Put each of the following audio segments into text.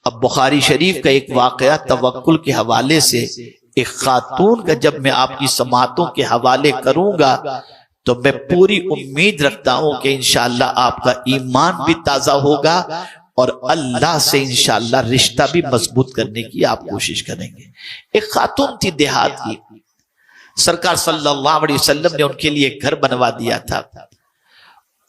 اب بخاری شریف کا ایک واقعہ توکل کے حوالے سے ایک خاتون کا جب میں آپ کی سماعتوں کے حوالے کروں گا تو میں پوری امید رکھتا ہوں کہ انشاءاللہ آپ کا ایمان بھی تازہ ہوگا اور اللہ سے انشاءاللہ رشتہ بھی مضبوط کرنے کی آپ کوشش کریں گے۔ ایک خاتون تھی دیہات کی، سرکار صلی اللہ علیہ وسلم نے ان کے لیے گھر بنوا دیا تھا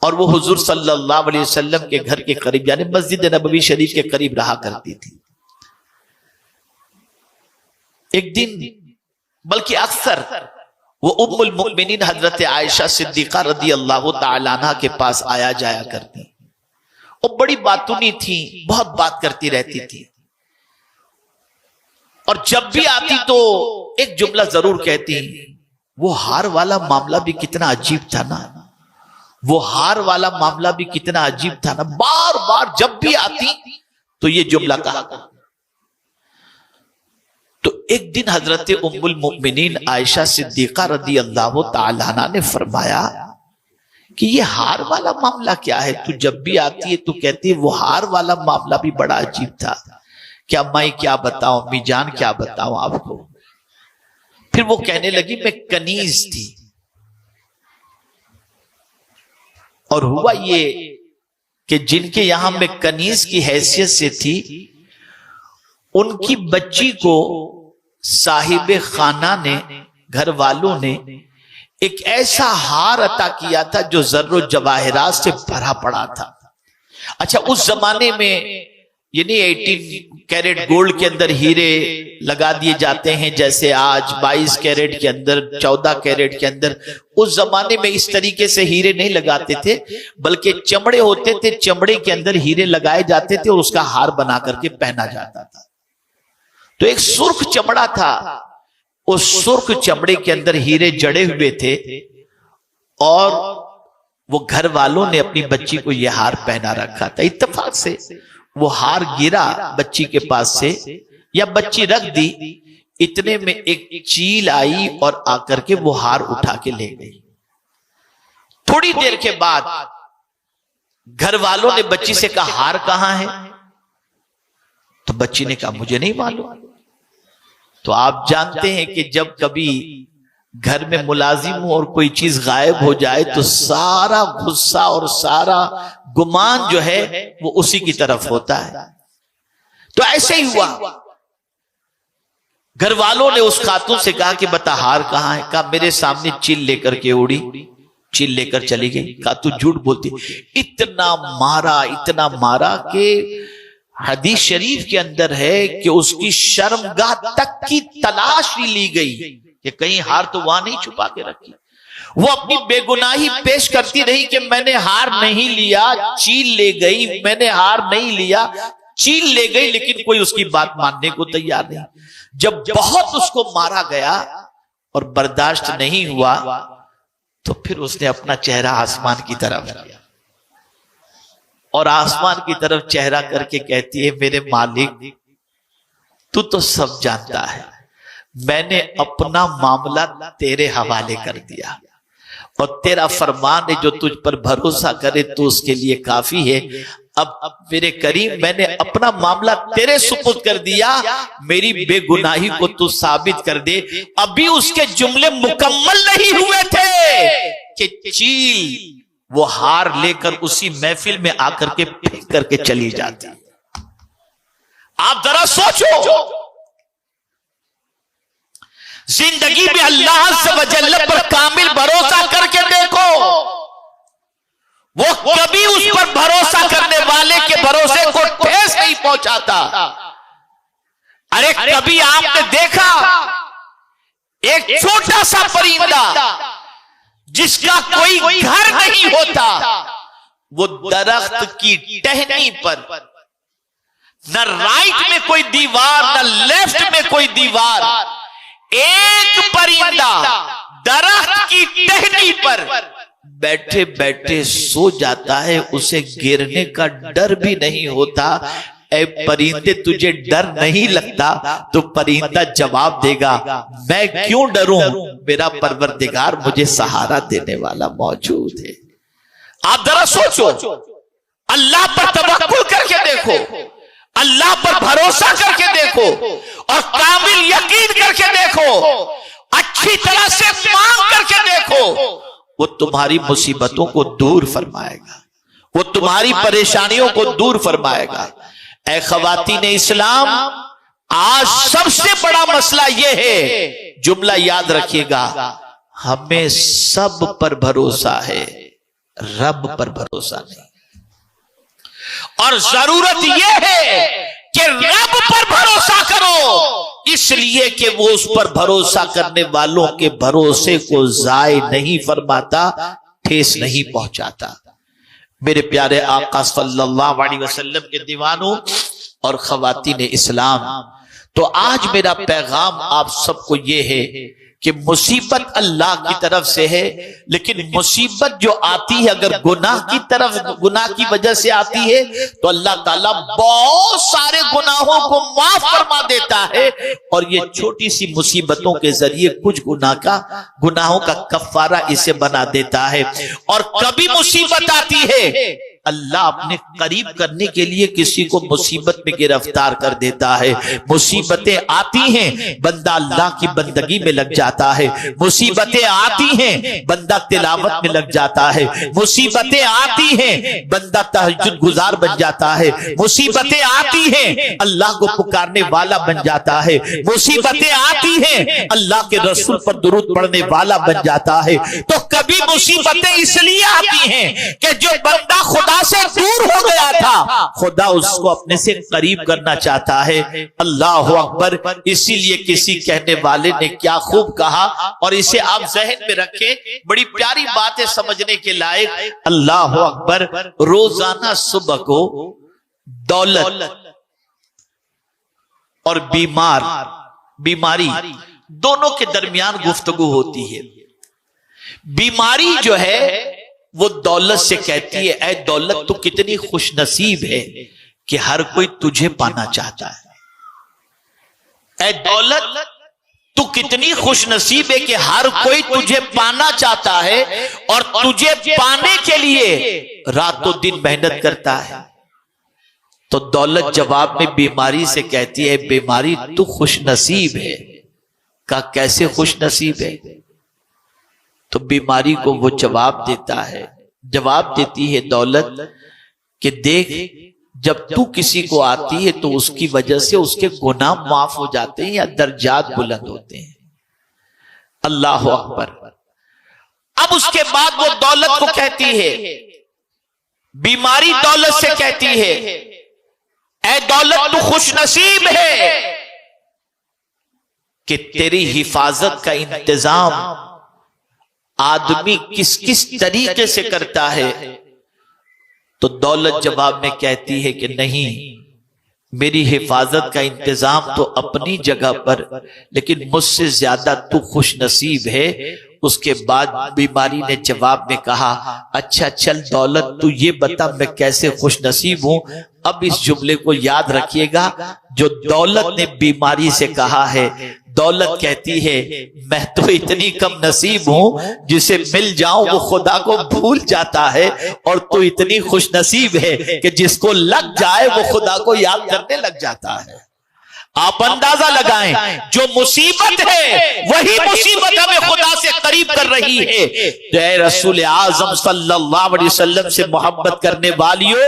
اور وہ حضور صلی اللہ علیہ وسلم کے گھر کے قریب یعنی مسجد نبوی شریف کے قریب رہا کرتی تھی۔ ایک دن بلکہ اکثر وہ ام المؤمنین حضرت عائشہ صدیقہ رضی اللہ تعالی عنہ کے پاس آیا جایا کرتی۔ وہ بڑی باتونی تھی، بہت بات کرتی رہتی تھی اور جب بھی آتی تو ایک جملہ ضرور کہتی، وہ ہار والا معاملہ بھی کتنا عجیب تھا نا، وہ ہار والا معاملہ بھی کتنا عجیب تھا نا، بار بار جب بھی آتی تو یہ جملہ کہا۔ تو ایک دن حضرت ام المؤمنین عائشہ صدیقہ رضی اللہ تعالیٰ عنہ نے فرمایا کہ یہ ہار والا معاملہ کیا ہے؟ تو جب بھی آتی ہے تو کہتی ہے وہ ہار والا معاملہ بھی بڑا عجیب تھا، کیا میں کیا بتاؤں، امی جان کیا بتاؤں آپ کو؟ پھر وہ کہنے لگی میں کنیز تھی اور ہوا یہ کہ جن کے یہاں میں کنیز کی حیثیت سے تھی ان کی بچی کو صاحب خانہ نے، گھر والوں نے ایک ایسا ہار عطا کیا تھا جو زر و جواہرات سے بھرا پڑا تھا۔ اچھا اس زمانے میں یعنی 18 کیرٹ گولڈ کے اندر ہیرے لگا دیے جاتے ہیں جیسے آج 22 کیرٹ کے اندر، 14 کیرٹ کے اندر، اس زمانے میں اس طریقے سے ہیرے نہیں لگاتے تھے بلکہ چمڑے ہوتے تھے، چمڑے کے اندر ہیرے لگائے جاتے تھے اور اس کا ہار بنا کر کے پہنا جاتا تھا۔ تو ایک سرخ چمڑا تھا، اس سرخ چمڑے کے اندر ہیرے جڑے ہوئے تھے اور وہ گھر والوں نے اپنی بچی کو یہ ہار پہنا رکھا تھا۔ اتفاق سے وہ ہار گرا بچی کے پاس سے یا بچی رکھ دی، اتنے میں ایک چیل آئی اور آ کر کے وہ ہار اٹھا کے لے گئی۔ تھوڑی دیر کے بعد گھر والوں نے بچی سے کہا ہار کہاں ہے؟ تو بچی نے کہا مجھے نہیں معلوم۔ تو آپ جانتے ہیں کہ جب کبھی گھر میں ملازم ہو اور کوئی چیز غائب ہو جائے تو سارا غصہ اور سارا گمان جو ہے وہ اسی کی طرف ہوتا ہے۔ تو ایسے ہی ہوا، گھر والوں نے اس خاتون سے کہا کہ بتا ہار کہاں ہے؟ کہا میرے سامنے چیل لے کر کے اڑی، چیل لے کر چلی گئی۔ کہا تو جھوٹ بولتی۔ اتنا مارا کہ حدیث شریف کے اندر ہے کہ اس کی شرمگاہ تک کی تلاش بھی لی گئی کہ کہیں ہار تو وہاں نہیں چھپا کے رکھی۔ وہ اپنی بے گناہی پیش کرتی رہی کہ میں نے ہار نہیں لیا، چیل لے گئی، میں نے ہار نہیں لیا، چیل لے گئی، لیکن کوئی اس کی بات ماننے کو تیار نہیں۔ جب بہت اس کو مارا گیا اور برداشت نہیں ہوا تو پھر اس نے اپنا چہرہ آسمان کی طرف کیا اور آسمان کی طرف چہرہ کر کے کہتی ہے میرے مالک تو سب جانتا ہے، میں نے اپنا معاملہ تیرے حوالے کر دیا اور تیرا فرمان ہے جو تجھ پر بھروسہ کرے تو اس کے لیے کافی ہے۔ اب میرے کریم میں نے اپنا معاملہ تیرے سپرد کر دیا، میری بے گناہی کو تو ثابت کر دے۔ ابھی اس کے جملے مکمل نہیں ہوئے تھے کہ چیل وہ ہار لے کر اسی محفل میں آ کر کے پھینک کر کے چلی جاتی۔ آپ ذرا سوچو، زندگی میں اللہ عز و جل پر کامل بھروسہ کر کے دیکھو، وہ کبھی اس پر بھروسہ کرنے والے کے بھروسے کو ٹھیس نہیں پہنچاتا۔ ارے کبھی آپ نے دیکھا ایک چھوٹا سا پرندہ جس کا کوئی گھر نہیں ہوتا، وہ درخت کی ٹہنی پر، نہ رائٹ میں کوئی دیوار نہ لیفٹ میں کوئی دیوار، ایک پرندہ درخت کی ٹہنی پر بیٹھے بیٹھے سو جاتا ہے، اسے گرنے کا ڈر بھی نہیں ہوتا۔ اے پرندے تجھے ڈر نہیں لگتا؟ تو پرندہ جواب دے گا میں کیوں ڈروں، میرا پروردگار مجھے سہارا دینے والا موجود ہے۔ آپ ذرا سوچو، اللہ پر توکل کر کے دیکھو، اللہ پر بھروسہ کر کے دیکھو اور کامل یقین کر کے دیکھو، اچھی طرح سے مانگ کر کے دیکھو، وہ تمہاری مصیبتوں کو دور فرمائے گا، وہ تمہاری پریشانیوں کو دور فرمائے گا۔ اے خواتین اسلام، آج سب سے بڑا مسئلہ یہ ہے، جملہ یاد رکھیے گا، ہمیں سب پر بھروسہ ہے، رب پر بھروسہ نہیں۔ اور ضرورت یہ ہے کہ رب پر بھروسہ کرو، اس لیے کہ وہ اس پر بھروسہ کرنے والوں کے بھروسے کو ضائع نہیں فرماتا، ٹھیس نہیں پہنچاتا۔ میرے پیارے آقا صلی اللہ علیہ وسلم کے دیوانوں اور خواتین اسلام، تو آج میرا پیغام آپ سب کو یہ ہے کہ مصیبت اللہ کی طرف سے ہے، لیکن مصیبت جو آتی ہے اگر گناہ کی وجہ سے آتی ہے تو اللہ تعالیٰ بہت سارے گناہوں کو معاف فرما دیتا ہے، اور یہ چھوٹی سی مصیبتوں کے ذریعے کچھ گناہوں کا کفارہ اسے بنا دیتا ہے۔ اور کبھی مصیبت آتی ہے، اللہ اپنے قریب کرنے کے لیے کسی کو مصیبت میں گرفتار کر دیتا ہے۔ مصیبتیں آتی ہیں، بندہ اللہ کی بندگی میں لگ جاتا ہے، مصیبتیں آتی ہیں بندہ تلاوت میں لگ جاتا ہے، مصیبتیں آتی ہیں بندہ تہجد گزار بن جاتا ہے، مصیبتیں آتی ہیں اللہ کو پکارنے والا بن جاتا ہے، مصیبتیں آتی ہیں اللہ کے رسول پر درود پڑھنے والا بن جاتا ہے۔ تو کبھی مصیبتیں اس لیے آتی ہیں کہ جو بندہ خدا سے دور ہو گیا تھا، خدا اس کو اپنے سے قریب کرنا چاہتا ہے۔ اللہ اکبر۔ اسی لیے کسی کہنے والے نے کیا خوب کہا، اور اسے آپ ذہن میں رکھیں، بڑی پیاری بات ہے سمجھنے کے لائق۔ اللہ اکبر۔ روزانہ صبح کو دولت اور بیماری دونوں کے درمیان گفتگو ہوتی ہے۔ بیماری جو ہے وہ دولت سے کہتی ہے، اے دولت تو کتنی خوش نصیب ہے کہ ہر کوئی تجھے پانا چاہتا ہے۔ اے دولت تو کتنی خوش نصیب ہے کہ ہر کوئی تجھے پانا چاہتا ہے، اور تجھے پانے کے لیے راتوں دن محنت کرتا ہے۔ تو دولت جواب میں بیماری سے کہتی ہے، بیماری تو خوش نصیب ہے۔ کہا کیسے خوش نصیب ہے؟ تو بیماری کو وہ جواب دیتی ہے دولت کہ دیکھ، جب تو کسی کو آتی ہے تو اس کی وجہ سے اس کے گناہ معاف ہو جاتے ہیں یا درجات بلند ہوتے ہیں۔ اللہ اکبر۔ اب اس کے بعد وہ دولت کو کہتی ہے، بیماری دولت سے کہتی ہے، اے دولت تو خوش نصیب ہے کہ تیری حفاظت کا انتظام آدمی کس طریقے سے کرتا ہے۔ تو دولت جواب میں کہتی ہے کہ نہیں، میری حفاظت کا انتظام تو اپنی جگہ پر، لیکن مجھ سے زیادہ تو خوش نصیب ہے۔ اس کے بعد بیماری نے جواب میں کہا، اچھا چل دولت تو یہ بتا میں کیسے خوش نصیب ہوں۔ اب اس جملے کو یاد رکھیے گا جو دولت نے بیماری سے کہا ہے۔ دولت کہتی ہے، میں تو اتنی کم نصیب ہوں، جسے مل جاؤں وہ خدا کو بھول جاتا ہے، اور تو اتنی خوش نصیب ہے کہ جس کو لگ جائے وہ خدا کو یاد کرنے لگ جاتا ہے۔ آپ اندازہ لگائیں، جو مصیبت ہے وہی مصیبت ہمیں خدا سے قریب کر رہی ہے۔ تو اے رسول اعظم صلی اللہ علیہ وسلم سے محبت کرنے والیوں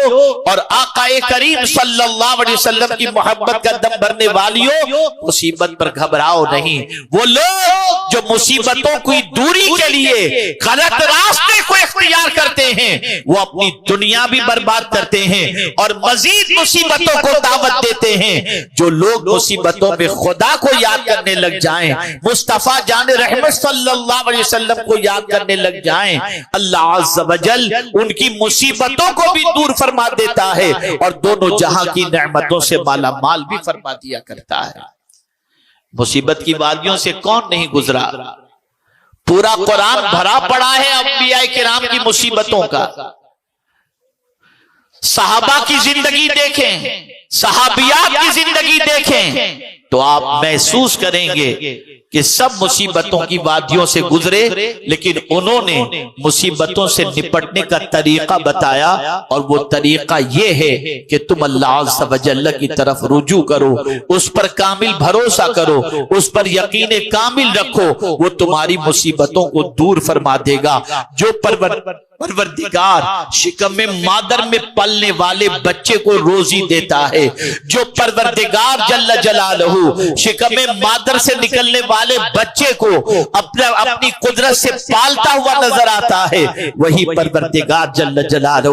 اور آقا کریم صلی اللہ علیہ وسلم کی محبت کا دم بھرنے والیوں، مصیبت پر گھبراؤ نہیں۔ وہ لوگ جو مصیبتوں کی دوری کے لیے غلط راستے کو اختیار کرتے ہیں، وہ اپنی دنیا بھی برباد کرتے ہیں اور مزید مصیبتوں کو دعوت دیتے ہیں۔ جو لوگ مصیبتوں میں خدا کو یاد کرنے لگ جائیں، مصطفیٰ جان رحمت صلی اللہ علیہ وسلم کو یاد کرنے لگ جائیں، اللہ عز و جل ان کی مصیبتوں کو بھی دور فرما دیتا ہے اور دونوں جہاں کی نعمتوں سے مالا مال بھی فرما دیا کرتا ہے۔ مصیبت کی وادیوں سے کون نہیں گزرا؟ پورا قرآن بھرا پڑا ہے انبیاء کرام کی مصیبتوں کا۔ صحابہ کی زندگی دیکھیں، صحابیات کی زندگی دیکھیں تو آپ محسوس کریں گے کہ سب مصیبتوں کی وادیوں سے گزرے، لیکن انہوں نے مصیبتوں سے نپٹنے کا طریقہ بتایا، اور وہ طریقہ یہ ہے کہ تم اللہ عز و جل کی طرف رجوع کرو، اس پر کامل بھروسہ کرو، اس پر یقین کامل رکھو، وہ تمہاری مصیبتوں کو دور فرما دے گا۔ جو پروردگار شکم مادر میں پلنے والے بچے کو روزی دیتا ہے، جو پروردگار جل جلالہ شکم مادر سے نکلنے والے بچے کو اپنی قدرت سے پالتا ہوا نظر آتا ہے، وہی پروردگار جل جلالہ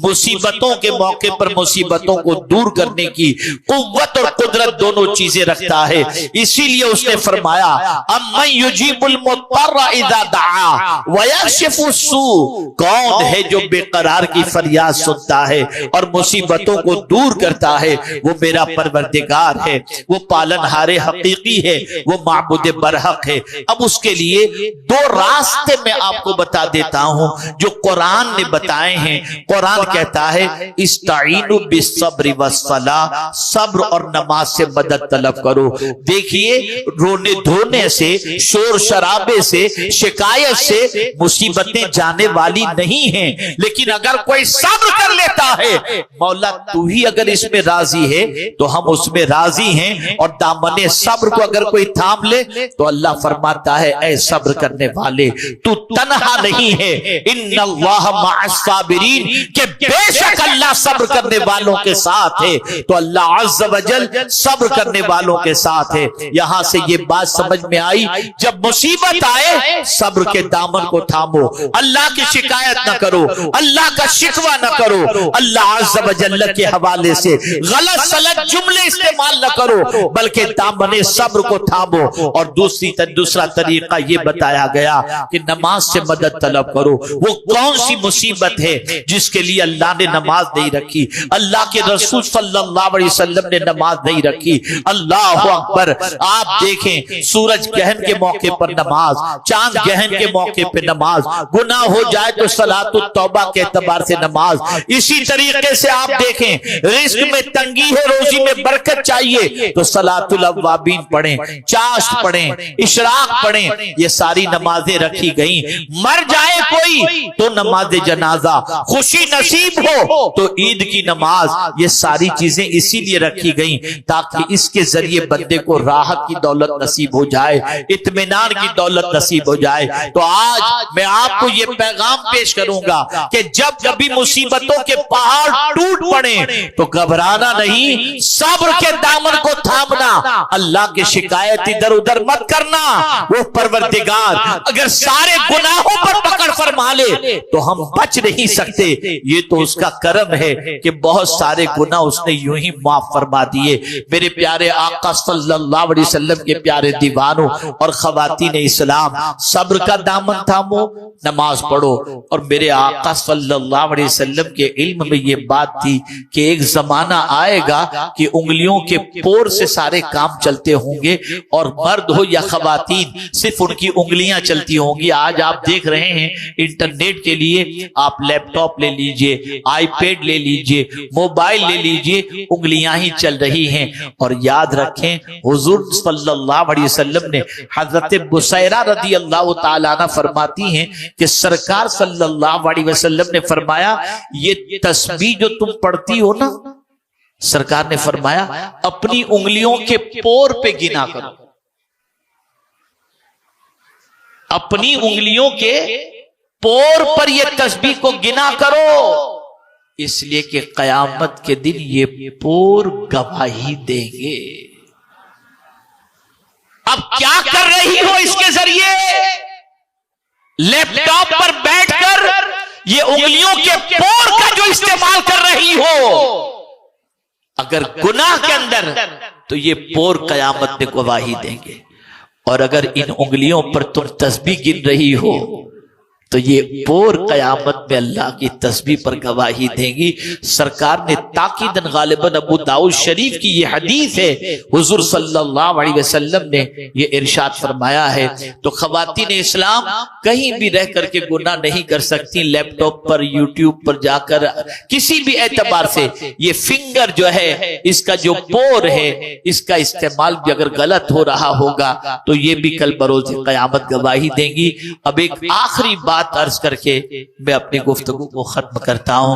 مصیبتوں کے موقع پر مصیبتوں کو دور کرنے کی قوت اور قدرت دونوں چیزیں رکھتا ہے۔ اسی لیے اس نے فرمایا امن یجیب المضطر اذا دعا ویکشف السوء، کون ہے جو بے قرار کی فریاد سنتا ہے اور مصیبتوں کو دور کرتا ہے؟ وہ میرا پروردگار ہے، وہ پالنہار حقیقی ہے، وہ معبود برحق ہے۔ اب اس کے لیے دو راستے میں آپ کو بتا دیتا ہوں جو قرآن نے بتائے ہیں۔ قرآن کہتا ہے استعینوا بالصبر والصلاۃ، صبر اور نماز سے مدد طلب کرو۔ دیکھیے رونے دھونے سے، شور شرابے سے، شکایت سے مصیبتیں جانے والی نہیں ہیں، لیکن اگر کوئی صبر کر لیتا ہے، مولا تو ہی اگر اس میں راضی ہے تو ہم اس میں راضی ہیں، اور دامن صبر کو اگر کوئی تھام لے تو اللہ فرماتا ہے اے صبر کرنے والے تو تنہا نہیں ہے، ان اللہ مع الصابرین، کہ بے شک اللہ صبر کرنے والوں کے ساتھ ہے۔ تو اللہ عز و جل صبر کرنے والوں کے ساتھ ہے۔ یہاں سے یہ بات سمجھ میں آئی، جب مصیبت آئے صبر کے دامن کو تھامو، اللہ کی شکایت نہ کرو، اللہ کا شکوہ نہ کرو، اللہ عز و جل کے حوالے سے غلط سلط جملے استعمال نہ کرو، بلکہ دامن صبر کو تھامو۔ اور دوسرا طریقہ یہ بتایا گیا کہ نماز سے مدد طلب کرو۔ وہ کون سی مصیبت ہے جس کے لیے اللہ نے نماز نہیں رکھی؟ اللہ کے رسول صلی اللہ علیہ وسلم نے نماز نہیں رکھی۔ اللہ اکبر! آپ دیکھیں سورج گہن کے موقع پر نماز، چاند گہن کے موقع پر نماز، گناہ ہو جائے تو صلاۃ التوبہ کے اعتبار سے نماز۔ اسی طریقے سے آپ دیکھیں رزق میں تنگی ہے، روزی میں برکت چاہیے تو صلاۃ الاوابین پڑھیں، چاشت پڑھیں، اشراق پڑھیں، یہ ساری نمازیں رکھی گئیں۔ مر جائے کوئی تو نماز جنازہ، خوشی نصیب ہو تو عید کی نماز، یہ ساری چیزیں اسی لیے رکھی گئیں تاکہ اس کے ذریعے بندے کو راحت کی دولت نصیب ہو جائے، اطمینان کی دولت نصیب ہو جائے۔ تو آج میں آپ کو یہ پیغام پیش کروں گا کہ جب کبھی مصیبتوں کے پہاڑ ٹوٹ پڑیں تو گھبرانا نہیں، صبر کے دامن کو تھامنا، اللہ کی شکایت ادھر ادھر مت کرنا۔ وہ پروردگار اگر سارے گناہوں پر پکڑ فرما لے تو ہم بچ نہیں سکتے، یہ تو اس کا کرم ہے کہ بہت سارے گناہ اس نے یوں ہی معاف فرما دیے۔ میرے پیارے آقا صلی اللہ علیہ وسلم کے پیارے دیوانوں اور خواتین اسلام، صبر کا دامن تھامو، نماز پڑھو۔ اور میرے آقا صلی اللہ علیہ وسلم کے علم میں یہ بات تھی کہ ایک زمانہ آئے گا کہ انگلیوں کے پور سے سارے کام چلتے ہوں گے، اور مرد ہو یا خواتین صرف ان کی انگلیاں چلتی ہوں گی۔ آج آپ دیکھ رہے ہیں انٹرنیٹ کے لیے آپ لیپ ٹاپ لے لیجئے، آئی پیڈ لے لیجئے، موبائل لے لیجئے، انگلیاں ہی چل رہی ہیں۔ اور یاد رکھیں حضور صلی اللہ علیہ وسلم نے، حضرت بصیرہ رضی اللہ تعالیٰ عنہ فرماتی ہیں کہ سرکار صلی اللہ علیہ وسلم نے فرمایا یہ تسبیح جو تم پڑھتی ہو نا، سرکار نے فرمایا اپنی انگلیوں کے پور پہ گنا کرو، اپنی انگلیوں کے پور پر یہ تسبیح کو گنا کرو، اس لیے کہ قیامت کے دن یہ پور گواہی دیں گے۔ اب کیا کر رہی ہو اس کے ذریعے؟ لیپ ٹاپ پر بیٹھ کر یہ انگلیوں کے پور کا جو استعمال کر رہی ہو، اگر گناہ کے اندر تو یہ پور قیامت میں گواہی دیں گے، اور اگر ان انگلیوں پر تم تسبیح گن رہی ہو تو یہ پور قیامت میں اللہ کی تسبیح پر گواہی دیں گی۔ سرکار نے تاکیدن غالباً ابو داؤد شریف کی یہ حدیث ہے، حضور صلی اللہ علیہ وسلم نے یہ ارشاد فرمایا ہے۔ تو خواتین اسلام کہیں بھی رہ کر کے گناہ نہیں کر سکتی، لیپ ٹاپ پر، یوٹیوب پر جا کر، کسی بھی اعتبار سے یہ فنگر جو ہے، اس کا جو پور ہے، اس کا استعمال بھی اگر غلط ہو رہا ہوگا تو یہ بھی کل بروز قیامت گواہی دیں گی۔ اب ایک آخری بات عرض کر کے میں اپنی گفتگو کو ختم کرتا ہوں۔